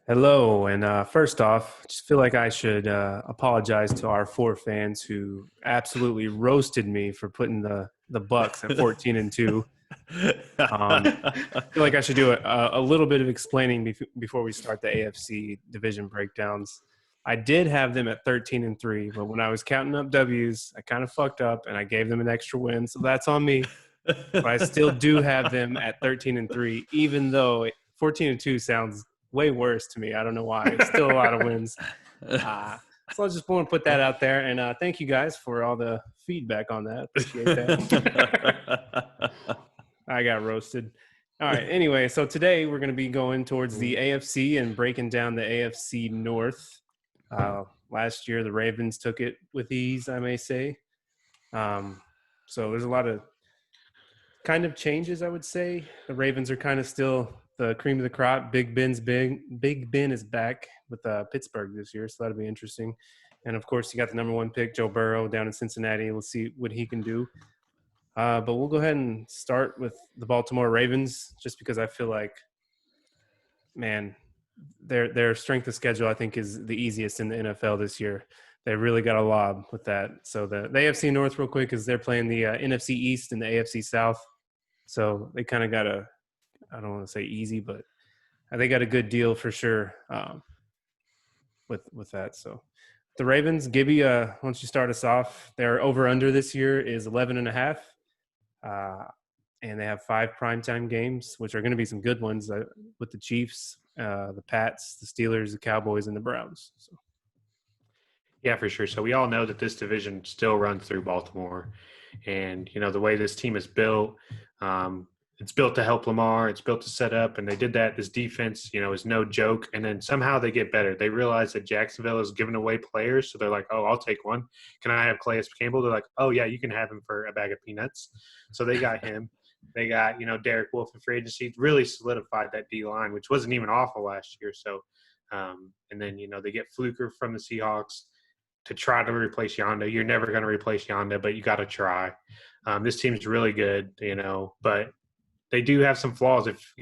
Hello, and first off, just feel like I should apologize to our four fans who absolutely roasted me for putting the Bucks at 14-2. Feel like I should do a little bit of explaining before we start the AFC division breakdowns. I did have them at 13-3, but when I was counting up W's, I kind of fucked up and I gave them an extra win, so that's on me. But I still do have them at 13-3, even though 14-2 sounds way worse to me. I don't know why. It's still a lot of wins. So I just want to put that out there. And thank you guys for all the feedback on that. Appreciate that. I got roasted. All right. Anyway, so today we're going to be going towards the AFC and breaking down the AFC North. Last year, the Ravens took it with ease, I may say. So there's a lot of kind of changes, I would say. The Ravens are kind of still the cream of the crop. Big Ben is back with Pittsburgh this year, so that'll be interesting. And, of course, you got the number one pick, Joe Burrow, down in Cincinnati. We'll see what he can do. But we'll go ahead and start with the Baltimore Ravens just because I feel like, man, their strength of schedule, I think, is the easiest in the NFL this year. They really got a lob with that. So the AFC North, real quick, is they're playing the NFC East and the AFC South. So they kind of got I don't want to say easy, but they got a good deal for sure with that. So the Ravens, Gibby, why don't you start us off? Their over-under this year is 11.5. And they have 5 primetime games, which are going to be some good ones with the Chiefs, the Pats, the Steelers, the Cowboys, and the Browns. So. Yeah, for sure. So we all know that this division still runs through Baltimore. And, the way this team is built, it's built to help Lamar. It's built to set up. And they did that. This defense, is no joke. And then somehow they get better. They realize that Jacksonville is giving away players. So they're like, oh, I'll take one. Can I have Calais Campbell? They're like, oh, yeah, you can have him for a bag of peanuts. So they got him. They got, Derek Wolfe in free agency. Really solidified that D-line, which wasn't even awful last year. So, and then, they get Fluker from the Seahawks to try to replace Yonda. You're never going to replace Yonda, but you got to try. This team's really good, but they do have some flaws. If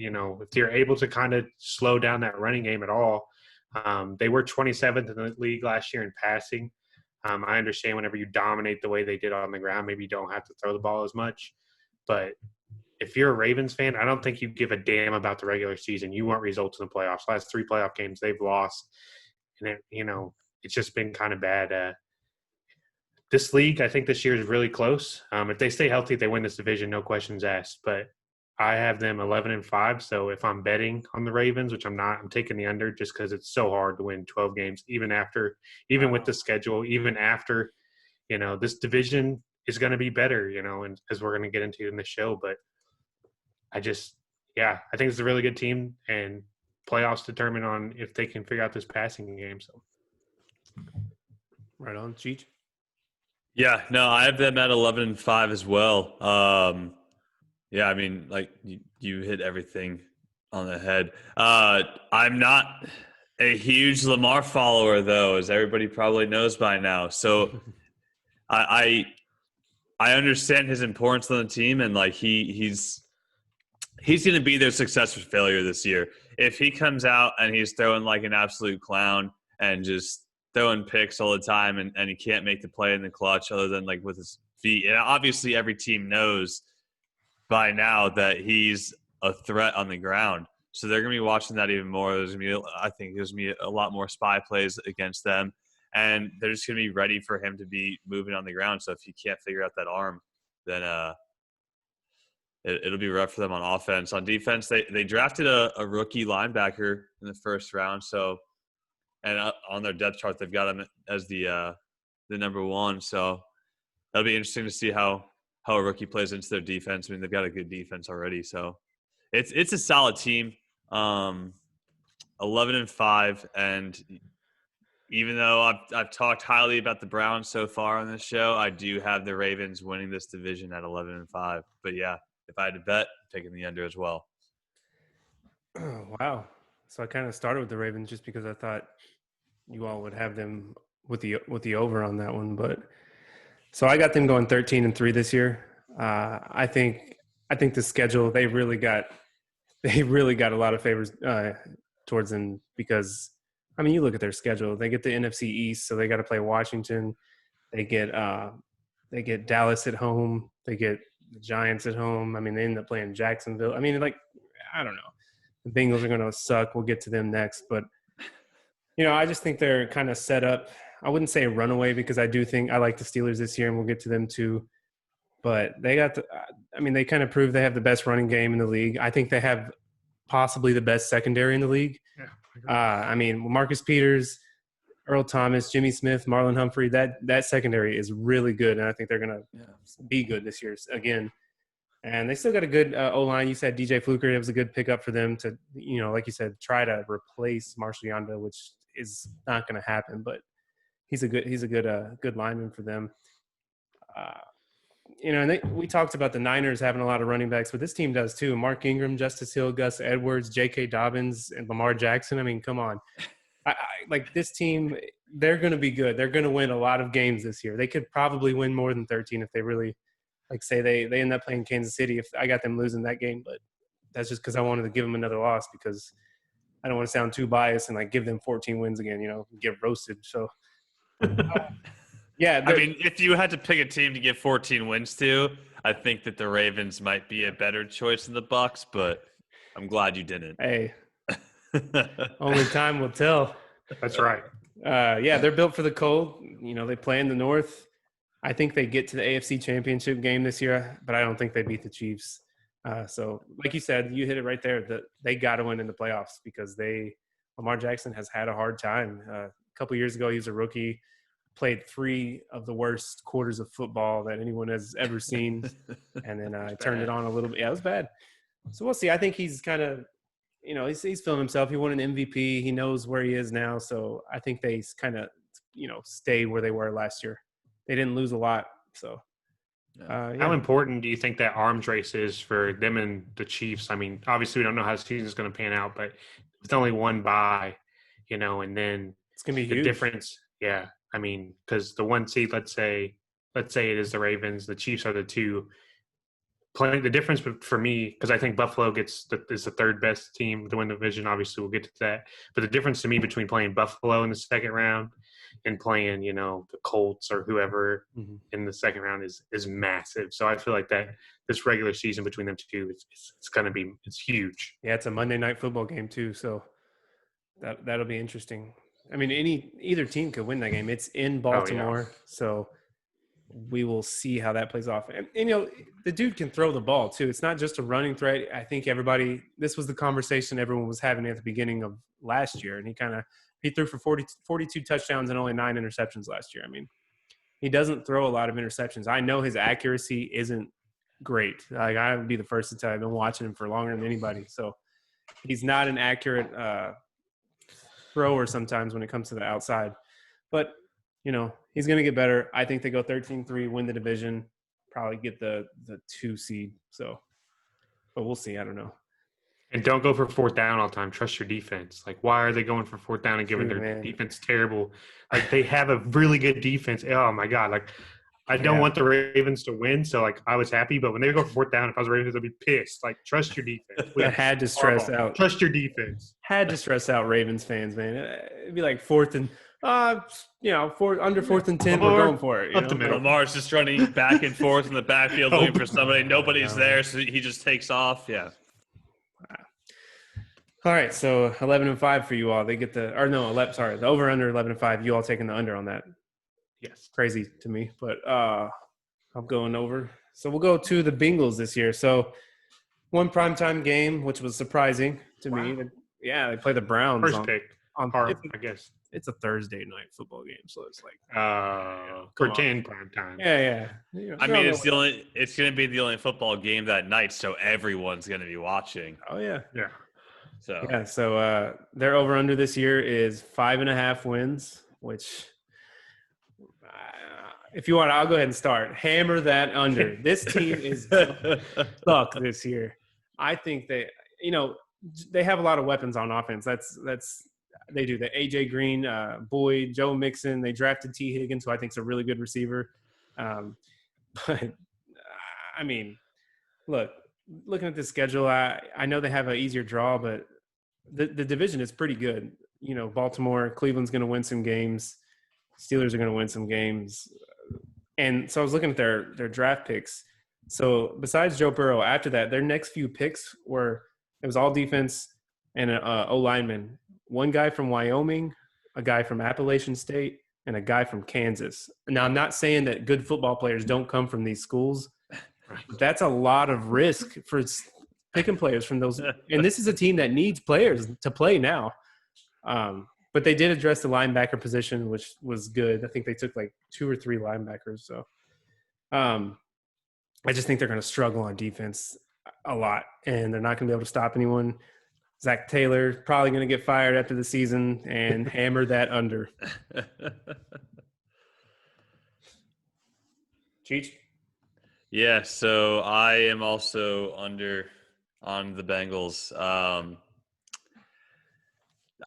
they're able to kind of slow down that running game at all. They were 27th in the league last year in passing. I understand whenever you dominate the way they did on the ground, maybe you don't have to throw the ball as much. But if you're a Ravens fan, I don't think you give a damn about the regular season. You want results in the playoffs. Last 3 playoff games they've lost. And, it's just been kind of bad. This league, I think this year is really close. If they stay healthy, they win this division, no questions asked. But I have them 11-5. So if I'm betting on the Ravens, which I'm not, I'm taking the under just because it's so hard to win 12 games, even with the schedule, even after, this division is going to be better, and as we're going to get into in the show. But I think it's a really good team, and playoffs determine on if they can figure out this passing game. So. Right on, Cheech. Yeah, no, I have them at 11-5 as well. Yeah, I mean, like you hit everything on the head. I'm not a huge Lamar follower, though, as everybody probably knows by now. So I understand his importance on the team, and like he's going to be their success or failure this year. If he comes out and he's throwing like an absolute clown and just throwing picks all the time and he can't make the play in the clutch other than like with his feet. And obviously every team knows by now that he's a threat on the ground. So they're going to be watching that even more. I think there's going to be a lot more spy plays against them. And they're just going to be ready for him to be moving on the ground. So if he can't figure out that arm, then it'll be rough for them on offense. On defense, they drafted a rookie linebacker in the first round. So, and on their depth chart, they've got him as the number 1. So that'll be interesting to see how a rookie plays into their defense. I mean, they've got a good defense already. So it's a solid team. 11-5, and even though I've talked highly about the Browns so far on this show, I do have the Ravens winning this division at 11-5. But yeah, if I had to bet, I'm taking the under as well. Oh, wow. So I kind of started with the Ravens just because I thought you all would have them with the over on that one. But so I got them going 13-3 this year. I think the schedule, they really got a lot of favors towards them because, I mean, you look at their schedule. They get the NFC East, so they got to play Washington. They get Dallas at home. They get the Giants at home. I mean, they end up playing Jacksonville. I mean, like, I don't know. The Bengals are going to suck. We'll get to them next. But, I just think they're kind of set up. I wouldn't say a runaway because I do think I like the Steelers this year, and we'll get to them too. But they they kind of proved they have the best running game in the league. I think they have possibly the best secondary in the league. Yeah, Marcus Peters, Earl Thomas, Jimmy Smith, Marlon Humphrey, that secondary is really good, and I think they're going to be good this year again. And they still got a good O-line. You said DJ Fluker. It was a good pickup for them to, like you said, try to replace Marshall Yanda, which is not going to happen. But he's a good lineman for them. And we talked about the Niners having a lot of running backs, but this team does too. Mark Ingram, Justice Hill, Gus Edwards, J.K. Dobbins, and Lamar Jackson. I mean, come on. Like this team, they're going to be good. They're going to win a lot of games this year. They could probably win more than 13 if they really – like say they end up playing Kansas City. If I got them losing that game, but that's just because I wanted to give them another loss because I don't want to sound too biased and like give them 14 wins again, get roasted. So yeah. I mean, if you had to pick a team to give 14 wins to, I think that the Ravens might be a better choice than the Bucs, but I'm glad you didn't. Hey, only time will tell. That's right. They're built for the cold. They play in the North. I think they get to the AFC Championship game this year, but I don't think they beat the Chiefs. So, like you said, you hit it right there. That they got to win in the playoffs because Lamar Jackson has had a hard time. A couple years ago, he was a rookie, played 3 of the worst quarters of football that anyone has ever seen, and then turned it on a little bit. Yeah, it was bad. So we'll see. I think he's kind of, he's feeling himself. He won an MVP. He knows where he is now. So I think they kind of, stay where they were last year. They didn't lose a lot, so. How important do you think that arms race is for them and the Chiefs? I mean, obviously we don't know how the season is going to pan out, but it's only one bye, and then it's going to be the huge. difference. Yeah, I mean, because the 1 seed, let's say it is the Ravens, the Chiefs are the 2. Playing the difference for me, because I think Buffalo is the third best team to win the division. Obviously, we'll get to that. But the difference to me between playing Buffalo in the second round and playing, the Colts or whoever in the second round is massive. So I feel like that this regular season between them two, it's going to be huge. Yeah, it's a Monday night football game too, so that'll be interesting. I mean, either team could win that game. It's in Baltimore, so we will see how that plays off. And the dude can throw the ball too. It's not just a running threat. I think this was the conversation everyone was having at the beginning of last year, and he threw for 42 touchdowns and only 9 interceptions last year. I mean, he doesn't throw a lot of interceptions. I know his accuracy isn't great. Like, I would be the first to tell you, I've been watching him for longer than anybody. So he's not an accurate thrower sometimes when it comes to the outside. But, he's going to get better. I think they go 13-3, win the division, probably get the 2 seed. So, but we'll see. I don't know. And don't go for 4th down all the time. Trust your defense. Like, why are they going for 4th down and giving their defense terrible? Like, they have a really good defense. Oh, my God. Like, I don't want the Ravens to win, so, like, I was happy. But when they go for 4th down, if I was Ravens, I'd be pissed. Like, trust your defense. I had to stress out. Trust your defense. Had to stress out Ravens fans, man. It'd be like 4th and under 4th and 10, we're going for it. Lamar's just running back and forth in the backfield looking for somebody. Nobody's there, so he just takes off. Yeah. All right, so 11-5 for you all. They get the over under 11-5. You all taking the under on that? Yes. Crazy to me, but I'm going over. So we'll go to the Bengals this year. So one primetime game, which was surprising to me. Yeah, they play the Browns. First pick. On I guess. It's a Thursday night football game, so it's like pretend prime time. Yeah. I mean, it's going to be the only football game that night, so everyone's going to be watching. Oh yeah. So their over under this year is 5.5 wins, which if you want, I'll go ahead and start. Hammer that under. This team is stuck this year. I think they have a lot of weapons on offense. That's they do. The AJ Green, Boyd, Joe Mixon. They drafted T. Higgins, who I think is a really good receiver. But I mean, looking at the schedule, I know they have an easier draw, but the division is pretty good. Baltimore, Cleveland's going to win some games. Steelers are going to win some games. And so I was looking at their draft picks. So besides Joe Burrow, after that, their next few picks it was all defense and an O-lineman. One guy from Wyoming, a guy from Appalachian State, and a guy from Kansas. Now, I'm not saying that good football players don't come from these schools, but that's a lot of risk for picking players from those. And this is a team that needs players to play now. But they did address the linebacker position, which was good. I think they took like 2 or 3 linebackers. So I just think they're going to struggle on defense a lot, and they're not going to be able to stop anyone. Zach Taylor probably going to get fired after the season and hammer that under. Cheech? Yeah, so I am also under on the Bengals.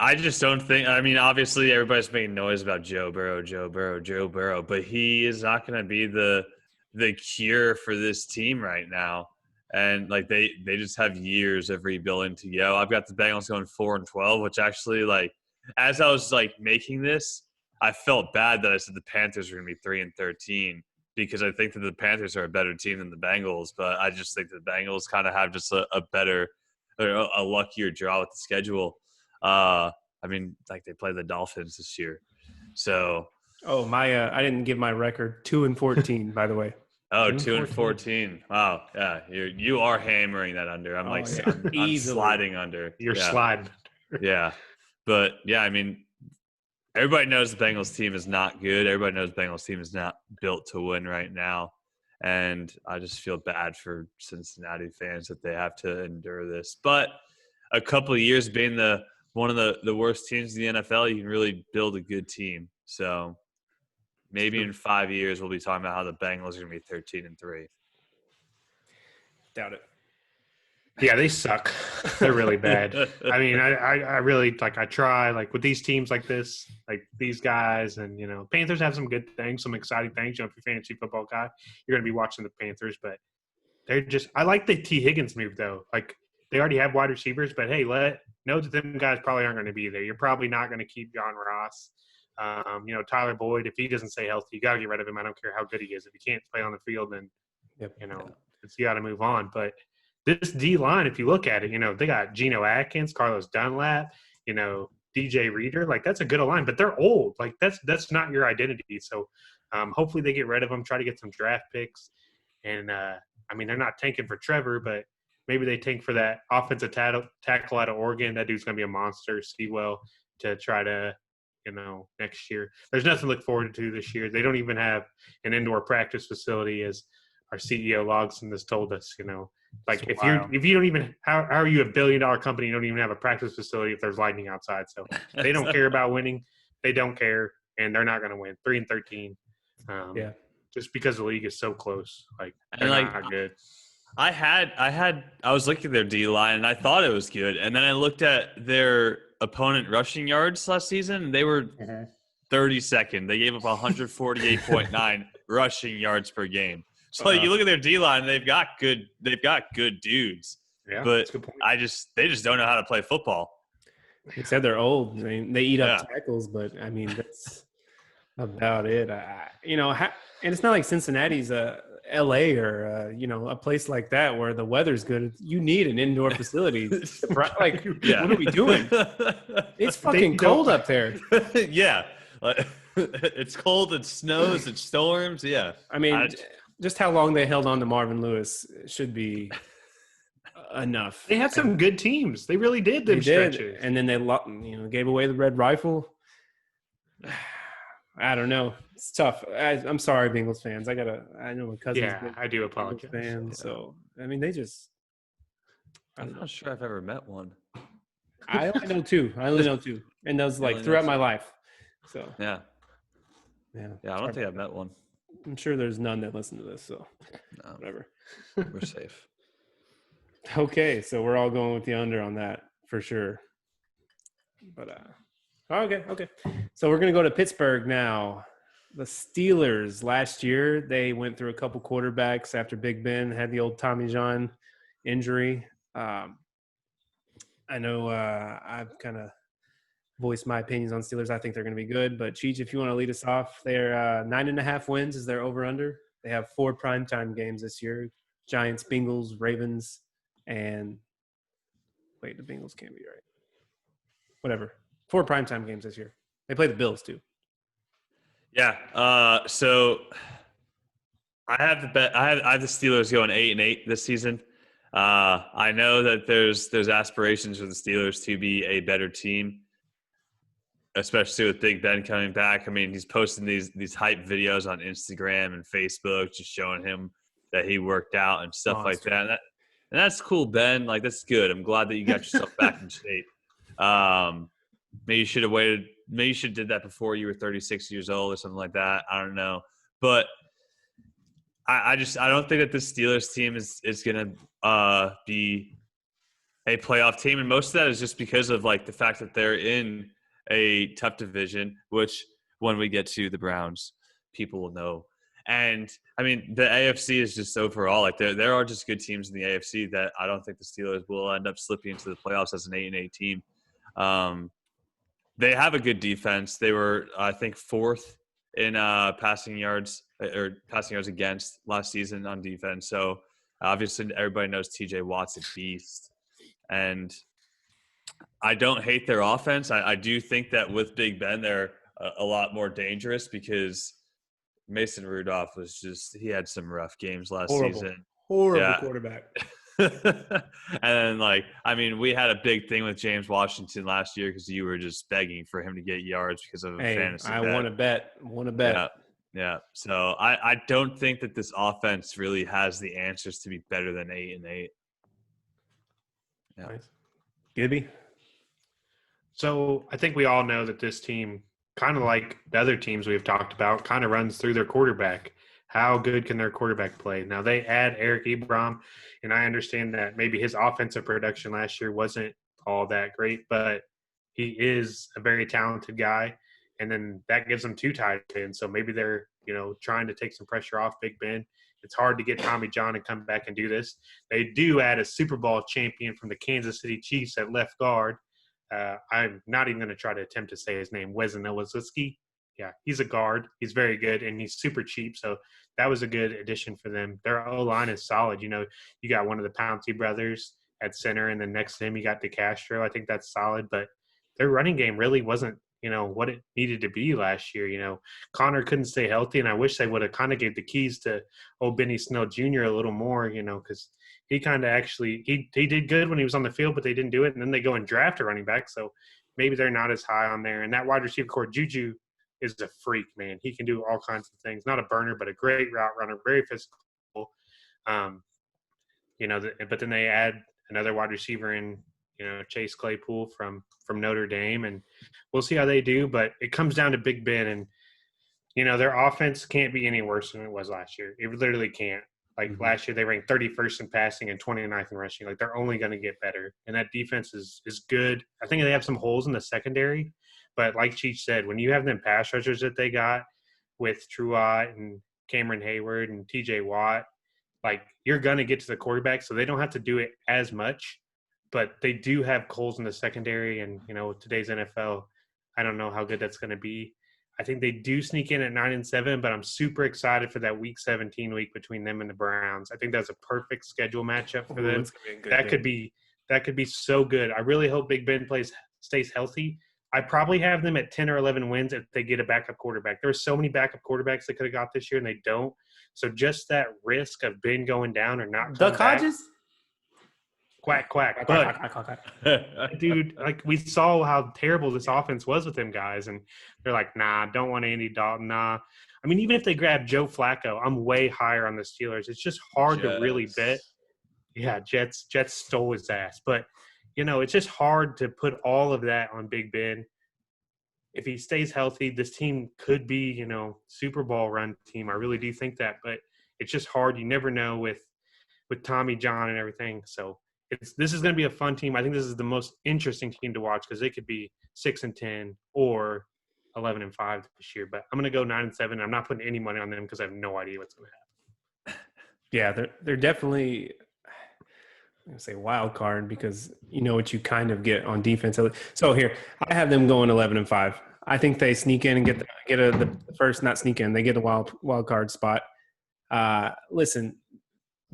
I just don't think – I mean, obviously everybody's making noise about Joe Burrow, but he is not going to be the cure for this team right now. And, like, they just have years of rebuilding to go. I've got the Bengals going 4-12, which actually, like, as I was, like, making this, I felt bad that I said the Panthers were going to be 3-13 because I think that the Panthers are a better team than the Bengals. But I just think the Bengals kind of have just a better – or a luckier draw with the schedule. I mean, like, they play the Dolphins this year. So – Oh, I didn't give my record. 2-14, by the way. Oh, 2-14. Wow. Yeah. You are hammering that under. I'm I'm sliding under. You're sliding. Yeah. But yeah, I mean, everybody knows the Bengals team is not good. Everybody knows the Bengals team is not built to win right now. And I just feel bad for Cincinnati fans that they have to endure this. But a couple of years being one of the worst teams in the NFL, you can really build a good team. So maybe in 5 years we'll be talking about how the Bengals are going to be 13-3. Doubt it. Yeah, they suck. They're really bad. I mean, I really I try with these teams like this, like these guys, and Panthers have some good things, some exciting things. If you're a fantasy football guy, you're going to be watching the Panthers, but they're just. I like the T. Higgins move though. Like they already have wide receivers, but hey, know that them guys probably aren't going to be there. You're probably not going to keep John Ross. Tyler Boyd, if he doesn't stay healthy, you got to get rid of him. I don't care how good he is. If he can't play on the field, then you got to move on. But this D line, if you look at it, they got Geno Atkins, Carlos Dunlap, DJ Reader. Like that's a good line, but they're old. Like that's not your identity. So hopefully they get rid of them. Try to get some draft picks, and I mean they're not tanking for Trevor, but maybe they tank for that offensive tackle out of Oregon. That dude's gonna be a monster. Sewell to try to. Next year. There's nothing to look forward to this year. They don't even have an indoor practice facility, as our CEO Logson has told us. If you don't even how are you $1 billion company? You don't even have a practice facility if there's lightning outside. So they don't care about winning. They don't care, and they're not going to win. 3-13. Just because the league is so close. They're not good. I was looking at their D line and I thought it was good, and then I looked at their opponent rushing yards last season, and they were 32nd. They gave up 148.9 rushing yards per game. So you look at their D line, they've got good dudes. Yeah, but they just don't know how to play football. They said they're old. They eat up tackles, but I mean that's about it. And it's not like Cincinnati's LA or a place like that where the weather's good. You need an indoor facility. What are we doing? It's fucking cold up there. Yeah, it's cold. It snows. It storms. Yeah. I mean, just how long they held on to Marvin Lewis should be enough. They had some good teams. They really did. Them stretches, and then they gave away the red rifle. I don't know. It's tough. I'm sorry, Bengals fans. I know my cousin's I do apologize. Fan, so I mean, they just. I'm not sure I've ever met one. I only know two, and those throughout my life. So yeah. I don't think I've met one. I'm sure there's none that listen to this. So no. Whatever. We're safe. Okay, so we're all going with the under on that for sure. But okay. So we're gonna go to Pittsburgh now. The Steelers last year, they went through a couple quarterbacks after Big Ben had the old Tommy John injury. I know I've kind of voiced my opinions on Steelers. I think they're going to be good. But Cheech, if you want to lead us off, they're 9.5 wins is their over/under. They have 4 primetime games this year: Giants, Bengals, Ravens, and wait, the Bengals can't be right. Whatever. 4 primetime games this year. They play the Bills too. Yeah. So I have the bet. I have the Steelers going 8-8 this season. I know that there's aspirations for the Steelers to be a better team, especially with Big Ben coming back. I mean, he's posting these hype videos on Instagram and Facebook, just showing him that he worked out and stuff like that. And that's cool, Ben. Like, that's good. I'm glad that you got yourself back in shape. Maybe you should have waited. Maybe you should have did that before you were 36 years old or something like that. I don't know. But I don't think that the Steelers team is going to be a playoff team. And most of that is just because of, like, the fact that they're in a tough division, which when we get to the Browns, people will know. And, I mean, the AFC is just overall, like, there are just good teams in the AFC that I don't think the Steelers will end up slipping into the playoffs as an 8-8 team. They have a good defense. They were, I think, 4th in passing yards against last season on defense. So, obviously, everybody knows TJ Watt's a beast. And I don't hate their offense. I do think that with Big Ben, they're a lot more dangerous because Mason Rudolph he had some rough games last season. Horrible quarterback. And like, I mean, we had a big thing with James Washington last year because you were just begging for him to get yards because of a fantasy bet. Want to bet. Yeah. So I don't think that this offense really has the answers to be better than 8-8. Yeah. Nice. Gibby? So I think we all know that this team, kind of like the other teams we've talked about, kind of runs through their quarterback. How good can their quarterback play? Now, they add Eric Ebron, and I understand that maybe his offensive production last year wasn't all that great, but he is a very talented guy, and then that gives them 2 tight ends. So maybe they're, trying to take some pressure off Big Ben. It's hard to get Tommy John and come back and do this. They do add a Super Bowl champion from the Kansas City Chiefs at left guard. I'm not even going to try to attempt to say his name, Wezenowitzki. Yeah, he's a guard. He's very good, and he's super cheap. So that was a good addition for them. Their O-line is solid. You got one of the Pouncey brothers at center, and then next to him you got DeCastro. I think that's solid. But their running game really wasn't, what it needed to be last year. Connor couldn't stay healthy, and I wish they would have kind of gave the keys to old Benny Snell Jr. a little more, because he kind of actually he did good when he was on the field, but they didn't do it. And then they go and draft a running back, so maybe they're not as high on there. And that wide receiver core, Juju, is a freak, man. He can do all kinds of things. Not a burner, but a great route runner, very physical. But then they add another wide receiver in, Chase Claypool from Notre Dame, and we'll see how they do. But it comes down to Big Ben, and their offense can't be any worse than it was last year. It literally can't. Like last year, they ranked 31st in passing and 29th in rushing. Like, they're only going to get better, and that defense is good. I think they have some holes in the secondary. But like Cheech said, when you have them pass rushers that they got with Truott and Cameron Hayward and TJ Watt, like, you're going to get to the quarterback, so they don't have to do it as much. But they do have holes in the secondary, and, today's NFL, I don't know how good that's going to be. I think they do sneak in at 9-7, but I'm super excited for that Week 17 week between them and the Browns. I think that's a perfect schedule matchup for them. That could be so good. I really hope Big Ben stays healthy. I probably have them at 10 or 11 wins if they get a backup quarterback. There are so many backup quarterbacks they could have got this year, and they don't. So just that risk of Ben going down or not coming back. Hodges? Quack, quack. But, dude, like, we saw how terrible this offense was with them guys, and they're like, nah, don't want Andy Dalton, nah. I mean, even if they grab Joe Flacco, I'm way higher on the Steelers. It's just hard to really bet. Yeah, Jets stole his ass. But, it's just hard to put all of that on Big Ben. If he stays healthy, this team could be, Super Bowl run team. I really do think that. But it's just hard. You never know with Tommy John and everything. So this is going to be a fun team. I think this is the most interesting team to watch because they could be 6-10 or 11-5 this year. But I'm going to go 9-7. I'm not putting any money on them because I have no idea what's going to happen. Yeah, they're definitely – gonna say wild card because you know what you kind of get on defense. So here, I have them going 11-5. I think they sneak in and get the first, not sneak in, they get the wild card spot. Listen,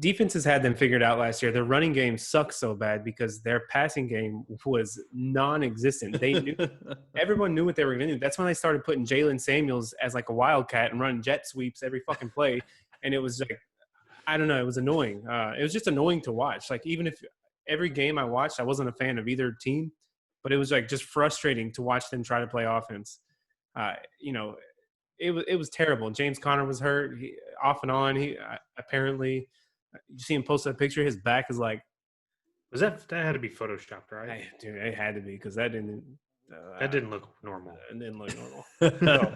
defenses had them figured out last year. Their running game sucks so bad because their passing game was non-existent. They knew everyone knew what they were going to do. That's when they started putting Jalen Samuels as like a wildcat and running jet sweeps every fucking play, and it was like, I don't know, it was annoying. It was just annoying to watch. Like even if every game I watched, I wasn't a fan of either team, but it was like just frustrating to watch them try to play offense. It was terrible. James Conner was hurt off and on. He apparently, you see him post that picture. His back is like. Was that had to be photoshopped, right? Dude, it had to be because that didn't. That didn't look normal. It didn't look normal. So,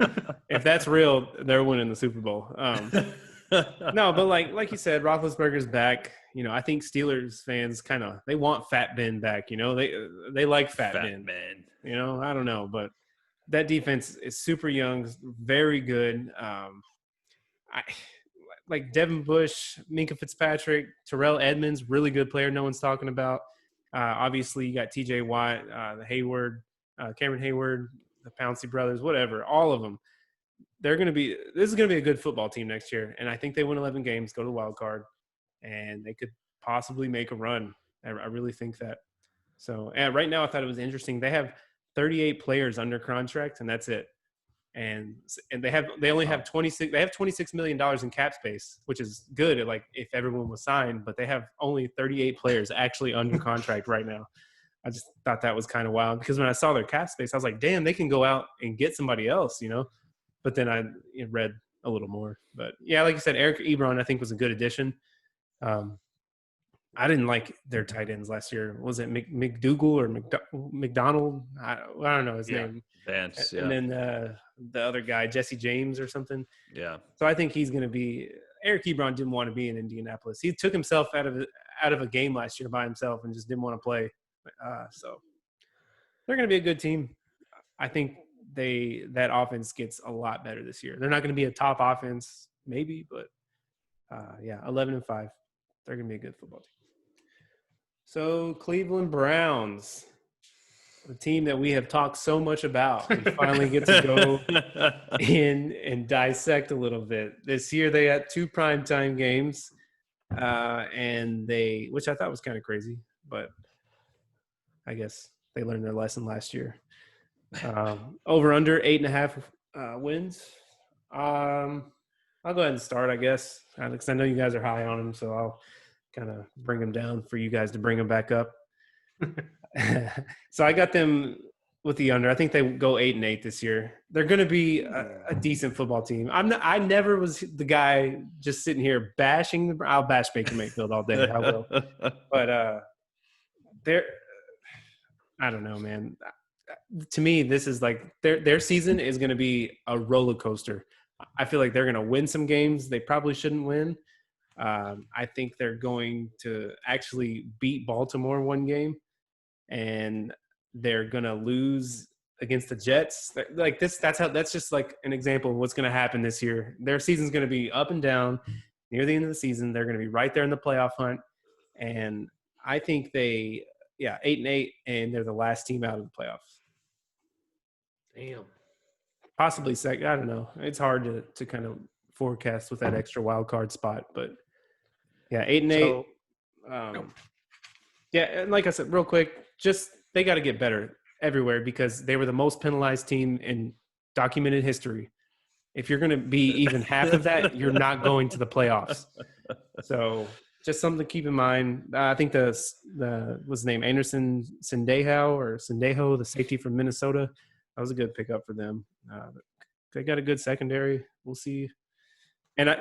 if that's real, they're winning the Super Bowl. No, but like you said, Roethlisberger's back. I think Steelers fans they want Fat Ben back. They like Fat Ben. I don't know, but that defense is super young, very good. Like Devin Bush, Minkah Fitzpatrick, Terrell Edmonds, really good player no one's talking about. Obviously, you got TJ Watt, Hayward, Cameron Hayward, the Pouncey brothers, whatever, all of them. This is going to be a good football team next year, and I think they win 11 games, go to the wild card, and they could possibly make a run. I really think that. So, right now I thought it was interesting. They have 38 players under contract, and that's it. And they only have 26. They have $26 million in cap space, which is good. Like if everyone was signed, but they have only 38 players actually under contract right now. I just thought that was kind of wild because when I saw their cap space, I was like, damn, they can go out and get somebody else, But then I read a little more. But yeah, like you said, Eric Ebron I think was a good addition. I didn't like their tight ends last year. Was it McDougal or McDonald? I don't know his name. Vance, yeah. And then the other guy, Jesse James or something. Yeah. So I think he's going to be – Eric Ebron didn't want to be in Indianapolis. He took himself out of a game last year by himself and just didn't want to play. So they're going to be a good team. I think that offense gets a lot better this year. They're not going to be a top offense, maybe, but 11-5. They're going to be a good football team. So Cleveland Browns, the team that we have talked so much about, we finally get to go in and dissect a little bit. This year they had 2 primetime games, which I thought was kind of crazy, but I guess they learned their lesson last year. Over under 8.5 wins. I'll go ahead and start, I guess, because I know you guys are high on them, so I'll kind of bring them down for you guys to bring them back up. So I got them with the under. I think they go 8-8 this year. They're going to be a decent football team. I never was the guy just sitting here bashing. I'll bash Baker Mayfield all day. I will. But I don't know, man. To me, this is like their season is going to be a roller coaster. I feel like they're going to win some games they probably shouldn't win. I think they're going to actually beat Baltimore one game, and they're going to lose against the Jets. Like this, that's just like an example of what's going to happen this year. Their season's going to be up and down. Near the end of the season, they're going to be right there in the playoff hunt, and I think 8-8, and they're the last team out of the playoffs. Damn. Possibly second. I don't know. It's hard to kind of forecast with that extra wild card spot, but 8-8. And like I said, real quick, just they got to get better everywhere because they were the most penalized team in documented history. If you're going to be even half of that, you're not going to the playoffs. So just something to keep in mind. I think what's his name, Anderson Sendejo, the safety from Minnesota. That was a good pickup for them. They got a good secondary. We'll see. And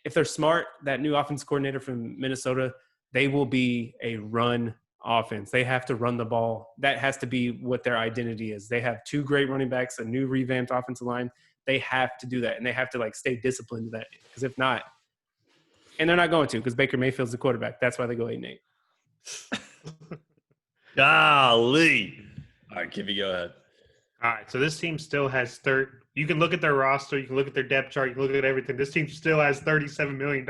if they're smart, that new offense coordinator from Minnesota, they will be a run offense. They have to run the ball. That has to be what their identity is. They have 2 great running backs, a new revamped offensive line. They have to do that, and they have to stay disciplined to that. Because if not, and they're not going to, because Baker Mayfield's the quarterback. That's why they go 8-8. Golly! All right, Kiffy, go ahead. All right, so this team still has you can look at their roster, you can look at their depth chart, you can look at everything. This team still has $37 million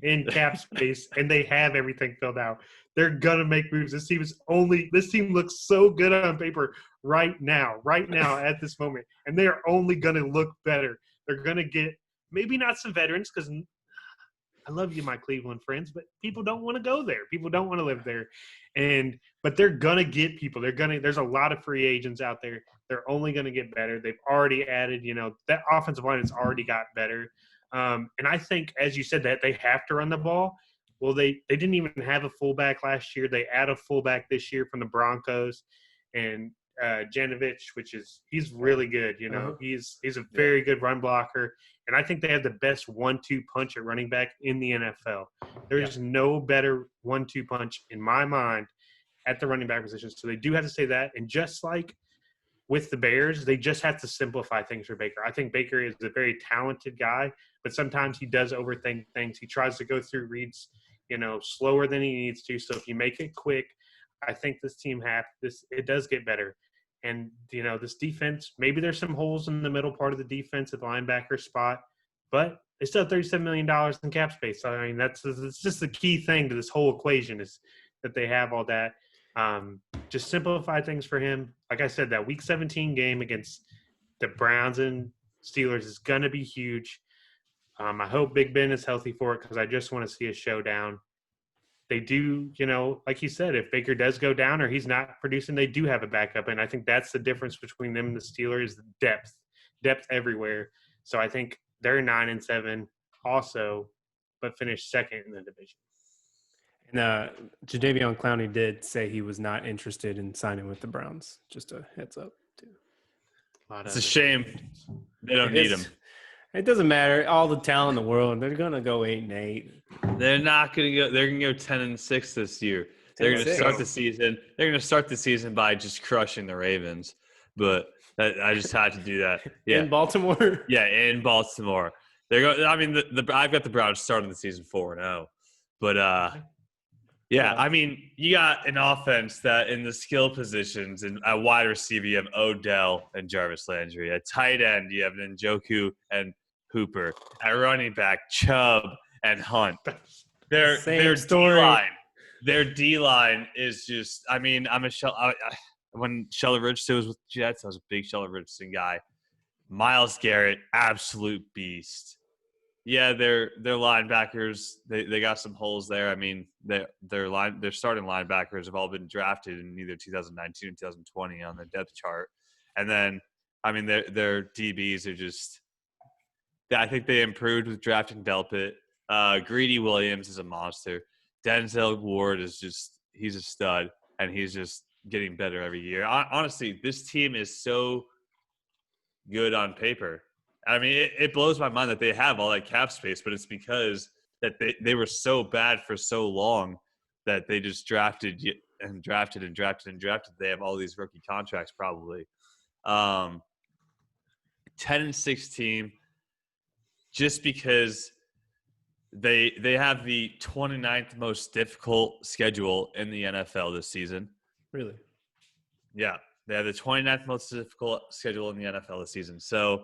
in cap space, and they have everything filled out. They're gonna make moves. This team looks so good on paper right now at this moment, and they are only gonna look better. They're gonna get maybe not some veterans because I love you, my Cleveland friends, but people don't want to go there. People don't want to live there, but they're gonna get people. There's a lot of free agents out there. They're only gonna get better. They've already added, that offensive line has already got better. And I think, as you said, that they have to run the ball. Well, they didn't even have a fullback last year. They add a fullback this year from the Broncos, and Janovich, he's really good. He's a very good run blocker, and I think they have the best 1-2 punch at running back in the NFL. There's no better 1-2 punch in my mind at the running back position. So they do have to say that, and just like with the Bears, they just have to simplify things for Baker. I think Baker is a very talented guy, but sometimes he does overthink things. He tries to go through reads, slower than he needs to. So if you make it quick, I think this team it does get better. And, this defense, maybe there's some holes in the middle part of the defense at the linebacker spot, but they still have $37 million in cap space. So, I mean, that's just the key thing to this whole equation is that they have all that. Just simplify things for him. Like I said, that Week 17 game against the Browns and Steelers is going to be huge. I hope Big Ben is healthy for it because I just want to see a showdown. They do, like you said, if Baker does go down or he's not producing, they do have a backup. And I think that's the difference between them and the Steelers, depth everywhere. So I think they're 9-7 also, but finished second in the division. And Jadeveon Clowney did say he was not interested in signing with the Browns. Just a heads up, too. It's a shame. They don't need him. It doesn't matter. All the talent in the world, they're gonna go 8-8. They're not gonna go. They're gonna go 10-6 this year. They're gonna start the season. They're gonna start the season by just crushing the Ravens. But I just had to do that. Yeah, in Baltimore. Yeah, in Baltimore. They're going. I mean, I've got the Browns starting the season 4-0. But yeah, I mean, you got an offense that in the skill positions and at wide receiver you have Odell and Jarvis Landry. At tight end you have Njoku and Hooper. At running back, Chubb and Hunt. Their D-line is just – I mean, when Sheldon Richardson was with the Jets, I was a big Sheldon Richardson guy. Myles Garrett, absolute beast. Yeah, their linebackers, they got some holes there. I mean, their starting linebackers have all been drafted in either 2019 or 2020 on the depth chart. And then, I mean, their DBs are just – I think they improved with drafting Delpit. Greedy Williams is a monster. Denzel Ward is just – he's a stud, and he's just getting better every year. Honestly, this team is so good on paper. I mean, it blows my mind that they have all that cap space, but it's because that they were so bad for so long that they just drafted. They have all these rookie contracts probably. 10-6 team, just because they have the 29th most difficult schedule in the NFL this season. Really? Yeah, they have the 29th most difficult schedule in the NFL this season. So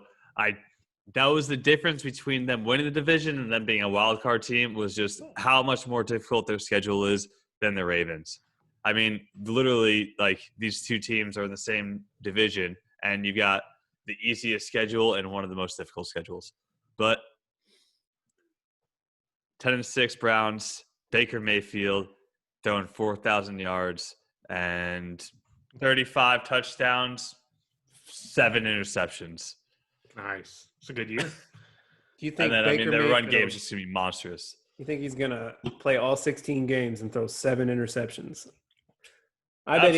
that was the difference between them winning the division and them being a wild card team, was just how much more difficult their schedule is than the Ravens. I mean, literally, like, these two teams are in the same division, and you got the easiest schedule and one of the most difficult schedules. But 10-6 Browns, Baker Mayfield throwing 4,000 yards and 35 touchdowns, 7 interceptions. Nice. It's a good year. Do you think their run game is just going to be monstrous. You think he's going to play all 16 games and throw 7 interceptions? I bet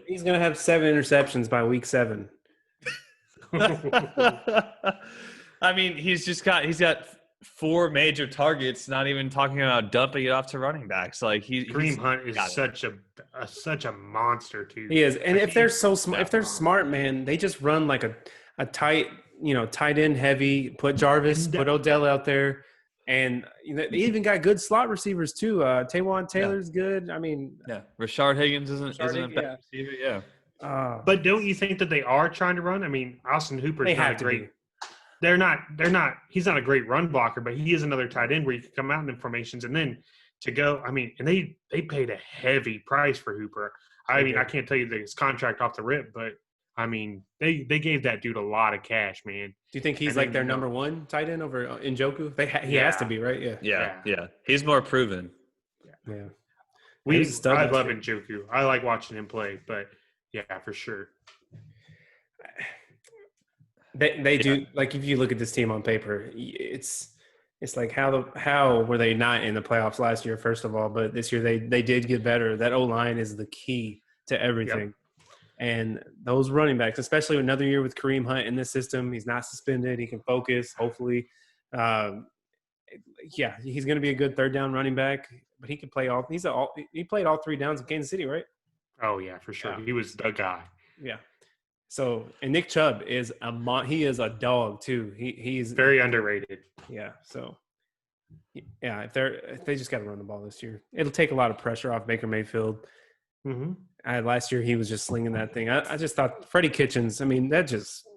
he's going to have 7 interceptions by week 7. I mean, he's got 4 major targets, not even talking about dumping it off to running backs. Like Kareem Hunt is such a monster too. He is. And if they're smart, man, they just run like a tight end heavy, put Jarvis, put Odell out there. And they even got good slot receivers too. Taywan Taylor's good. I mean, Rashard Higgins isn't a bad receiver. Yeah. But don't you think that they are trying to run? I mean, Austin Hooper's not great. They're not. He's not a great run blocker, but he is another tight end where you can come out in the formations. And then to go. I mean, and they paid a heavy price for Hooper. I mean, I can't tell you his contract off the rip, but I mean, they gave that dude a lot of cash, man. Do you think he's And like then, their number one tight end over Njoku? He has to be, right? Yeah. Yeah. He's more proven. Yeah. He was a stud I last love year. Njoku. I like watching him play, but yeah, for sure. They do, like, if you look at this team on paper, it's like how were they not in the playoffs last year, first of all, but this year they did get better. That O-line is the key to everything. Yep. And those running backs, especially another year with Kareem Hunt in this system, he's not suspended. He can focus, hopefully. Yeah, he's going to be a good third down running back, but he could play he played all 3 downs in Kansas City, right? Oh yeah, for sure. Yeah. He was the guy. Yeah. So, and Nick Chubb is he is a dog too. He's very underrated. Yeah. So, yeah, if they just got to run the ball this year, it'll take a lot of pressure off Baker Mayfield. Mm-hmm. Last year he was just slinging that thing. I just thought Freddie Kitchens. I mean, that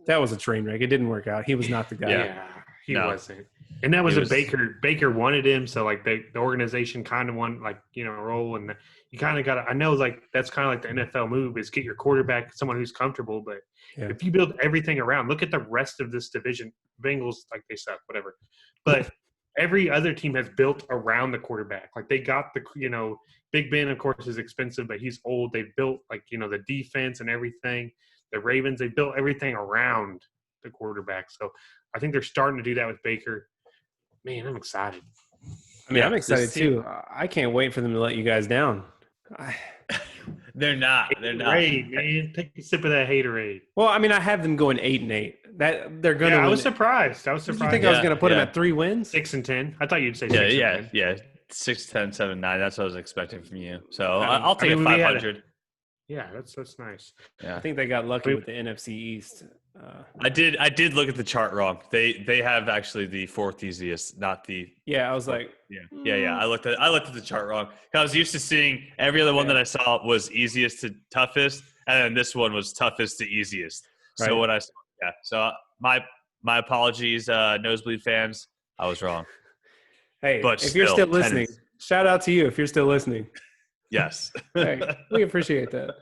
was a train wreck. It didn't work out. He was not the guy. Yeah, he wasn't. And that was Baker wanted him, so like the organization kind of wanted, like, role, and you kind of got to. I know, like, that's kind of like the NFL move is get your quarterback someone who's comfortable, but if you build everything around, look at the rest of this division. Bengals, like, they suck, whatever, but every other team has built around the quarterback. Like, they got the Big Ben, of course, is expensive, but he's old. They've built, like, the defense and everything. The Ravens, they built everything around the quarterback. So I think they're starting to do that with Baker. Man, I'm excited. I mean, I'm excited too. I can't wait for them to let you guys down. They're not. Haterade, man. Take a sip of that haterade. Well, I mean, I have them going 8-8. That they're going to. Yeah, I was surprised. You think I was going to put them at 3 wins? 6-10. I thought you'd say 6-10. Yeah. 6-10, 7-9. That's what I was expecting from you. So I'll take 500. Yeah, that's nice. Yeah. I think they got lucky with the NFC East. I did look at the chart wrong. They have actually the 4th easiest, not the. Yeah, I was like. Yeah. I looked at the chart wrong. I was used to seeing every other one that I saw was easiest to toughest, and then this one was toughest to easiest. Right. So my apologies, Nosebleed fans. I was wrong. Hey, but if you're still listening, shout out to you if you're still listening. Yes. Hey, we appreciate that.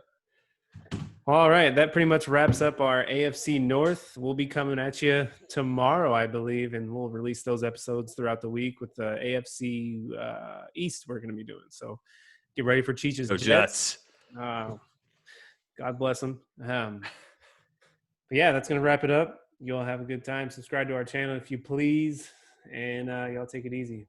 All right, that pretty much wraps up our AFC North. We'll be coming at you tomorrow, I believe, and we'll release those episodes throughout the week with the AFC East we're going to be doing. So get ready for Cheech's Jets. God bless them. But yeah, that's going to wrap it up. You all have a good time. Subscribe to our channel if you please, and y'all take it easy.